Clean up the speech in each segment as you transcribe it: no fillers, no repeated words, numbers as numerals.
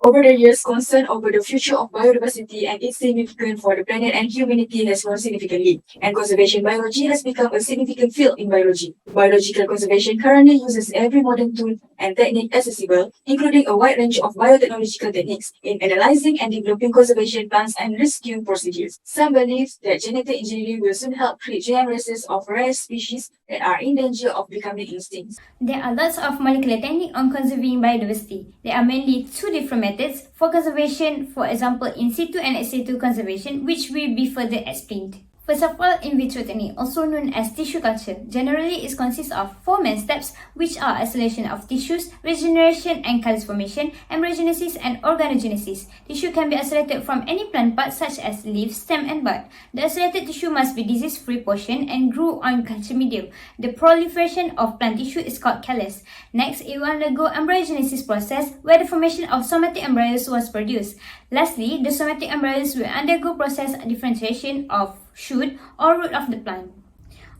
Over the years, concern over the future of biodiversity and its significance for the planet and humanity has grown significantly, and conservation biology has become a significant field in biology. Biological conservation currently uses every modern tool and technique accessible, including a wide range of biotechnological techniques, in analyzing and developing conservation plans and rescue procedures. Some believe that genetic engineering will soon help create genetic races of rare species that are in danger of becoming extinct. There are lots of molecular techniques on conserving biodiversity. There are mainly two different methods for conservation, for example in situ and ex situ conservation, which will be further explained. First of all, in vitro technique, also known as tissue culture, generally it consists of four main steps, which are isolation of tissues, regeneration and callus formation, embryogenesis and organogenesis. Tissue can be isolated from any plant part such as leaf, stem and bud. The isolated tissue must be disease-free portion and grow on culture medium. The proliferation of plant tissue is called callus. Next, it will undergo embryogenesis process, where the formation of somatic embryos was produced. Lastly, the somatic embryos will undergo process differentiation of shoot or root of the plant.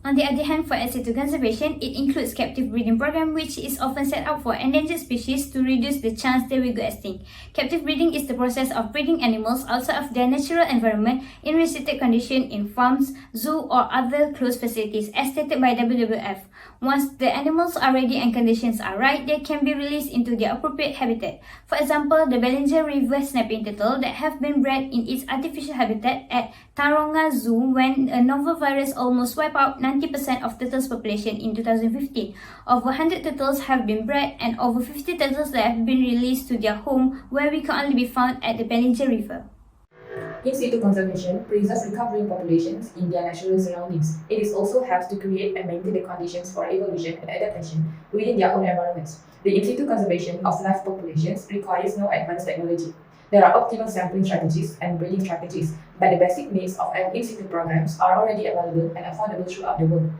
On the other hand, for ex situ conservation, it includes captive breeding program, which is often set up for endangered species to reduce the chance they will go extinct. Captive breeding is the process of breeding animals outside of their natural environment in restricted conditions in farms, zoo or other closed facilities, as stated by WWF. Once the animals are ready and conditions are right, they can be released into their appropriate habitat. For example, the Bellinger River snapping turtle that have been bred in its artificial habitat at Taronga Zoo when a novel virus almost wiped out 90% of turtles population in 2015. Over 100 turtles have been bred and over 50 turtles that have been released to their home, where we can only be found at the Bellinger River. In situ conservation preserves recovering populations in their natural surroundings. It is also helps to create and maintain the conditions for evolution and adaptation within their own environments. The in situ conservation of live populations requires no advanced technology. There are optimal sampling strategies and breeding strategies, but the basic needs of an in situ programs are already available and affordable throughout the world.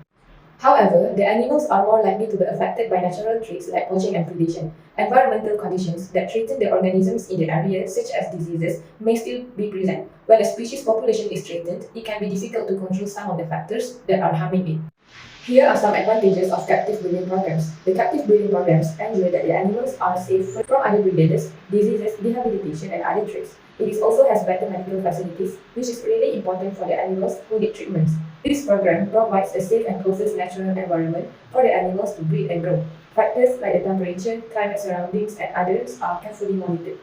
However, the animals are more likely to be affected by natural threats like poaching and predation. Environmental conditions that threaten the organisms in the area, such as diseases, may still be present. When a species population is threatened, it can be difficult to control some of the factors that are harming it. Here are some advantages of captive breeding programs. The captive breeding programs ensure that the animals are safe from other predators, diseases, rehabilitation, and other threats. It also has better medical facilities, which is really important for the animals who need treatments. This program provides a safe and closest natural environment for the animals to breed and grow. Factors like the temperature, climate surroundings, and others are carefully monitored.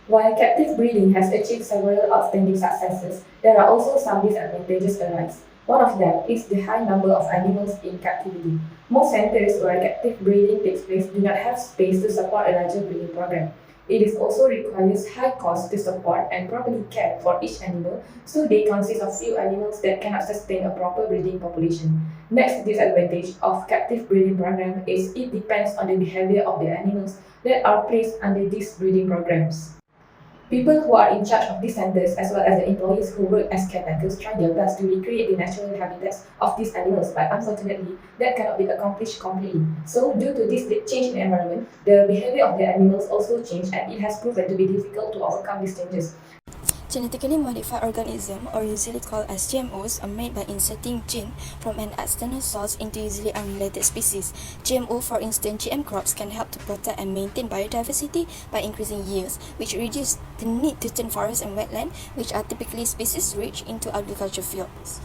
While captive breeding has achieved several outstanding successes, there are also some disadvantages arise. One of them is the high number of animals in captivity. Most centers where captive breeding takes place do not have space to support a larger breeding program. It also requires high cost to support and properly care for each animal, so they consist of few animals that cannot sustain a proper breeding population. Next disadvantage of captive breeding program is it depends on the behavior of the animals that are placed under these breeding programs. People who are in charge of these centers, as well as the employees who work as caretakers, try their best to recreate the natural habitats of these animals, but unfortunately, that cannot be accomplished completely. So, due to this change in environment, the behavior of the animals also changed, and it has proven to be difficult to overcome these changes. Genetically modified organisms, or usually called as GMOs, are made by inserting gene from an external source into usually unrelated species. GMO, for instance, GM crops can help to protect and maintain biodiversity by increasing yields, which reduce the need to turn forests and wetlands, which are typically species-rich, into agricultural fields.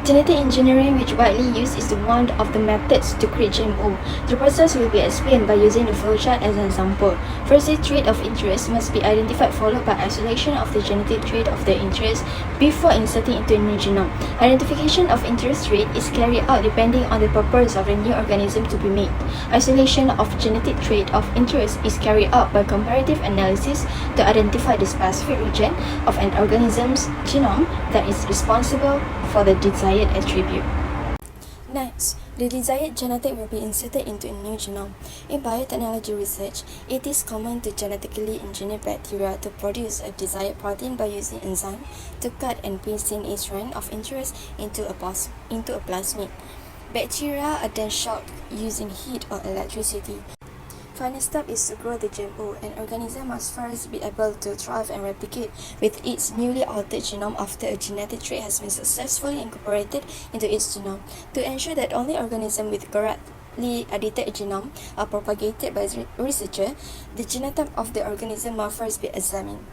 Genetic engineering, which widely used, is one of the methods to create GMO. The process will be explained by using the flowchart as an example. First, the trait of interest must be identified, followed by isolation of the genetic trait of the interest before inserting into a new genome. Identification of interest trait is carried out depending on the purpose of the new organism to be made. Isolation of genetic trait of interest is carried out by comparative analysis to identify the specific region of an organism's genome that is responsible for the desired attribute. Next, the desired genetic will be inserted into a new genome. In biotechnology research, it is common to genetically engineer bacteria to produce a desired protein by using enzyme to cut and paste in a strand of interest into a plasmid. Bacteria are then shocked using heat or electricity. Final step is to grow the GMO. An organism must first be able to thrive and replicate with its newly altered genome after a genetic trait has been successfully incorporated into its genome. To ensure that only organisms with correct genetically edited genome are propagated by researcher, the genotype of the organism must first be examined.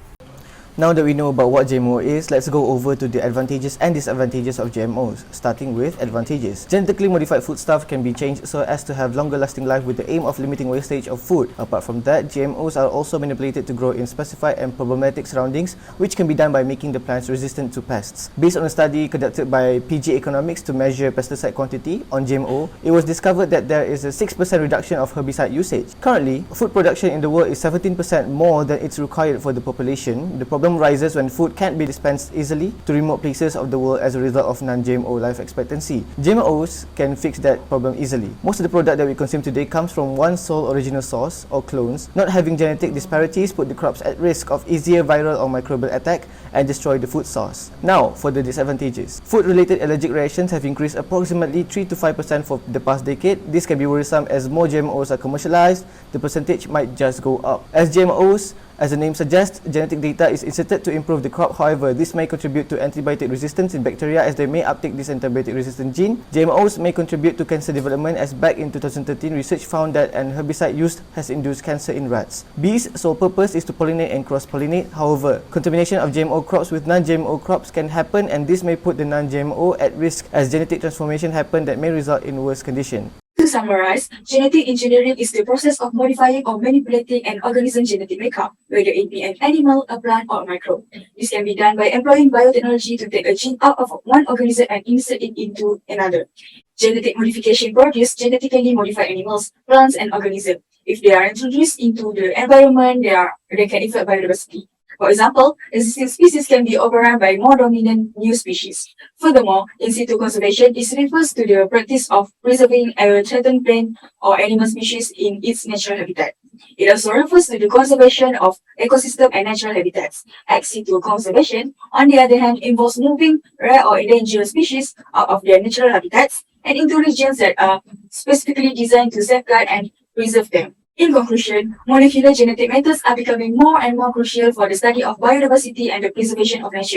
Now that we know about what GMO is, let's go over to the advantages and disadvantages of GMOs, starting with advantages. Genetically modified foodstuff can be changed so as to have longer lasting life with the aim of limiting wastage of food. Apart from that, GMOs are also manipulated to grow in specified and problematic surroundings, which can be done by making the plants resistant to pests. Based on a study conducted by PG Economics to measure pesticide quantity on GMO, it was discovered that there is a 6% reduction of herbicide usage. Currently, food production in the world is 17% more than it's required for the population. The problem rises when food can't be dispensed easily to remote places of the world as a result of non-GMO life expectancy. GMOs can fix that problem easily. Most of the product that we consume today comes from one sole original source or clones. Not having genetic disparities put the crops at risk of easier viral or microbial attack and destroy the food source. Now, for the disadvantages. Food-related allergic reactions have increased approximately 3 to 5% for the past decade. This can be worrisome as more GMOs are commercialized. The percentage might just go up. As GMOs, as the name suggests, genetic data is inserted to improve the crop. However, this may contribute to antibiotic resistance in bacteria as they may uptake this antibiotic resistant gene. GMOs may contribute to cancer development as back in 2013, research found that an herbicide used has induced cancer in rats. Bees' sole purpose is to pollinate and cross-pollinate. However, contamination of GMO crops with non-GMO crops can happen, and this may put the non-GMO at risk as genetic transformation happen that may result in worse condition. To summarize, genetic engineering is the process of modifying or manipulating an organism's genetic makeup, whether it be an animal, a plant, or a microbe. This can be done by employing biotechnology to take a gene out of one organism and insert it into another. Genetic modification produces genetically modified animals, plants, and organisms. If they are introduced into the environment, they can affect biodiversity. For example, existing species can be overrun by more dominant new species. Furthermore, in situ conservation refers to the practice of preserving a threatened plant or animal species in its natural habitat. It also refers to the conservation of ecosystem and natural habitats. Ex situ conservation, on the other hand, involves moving rare or endangered species out of their natural habitats and into regions that are specifically designed to safeguard and preserve them. In conclusion, molecular genetic methods are becoming more and more crucial for the study of biodiversity and the preservation of nature.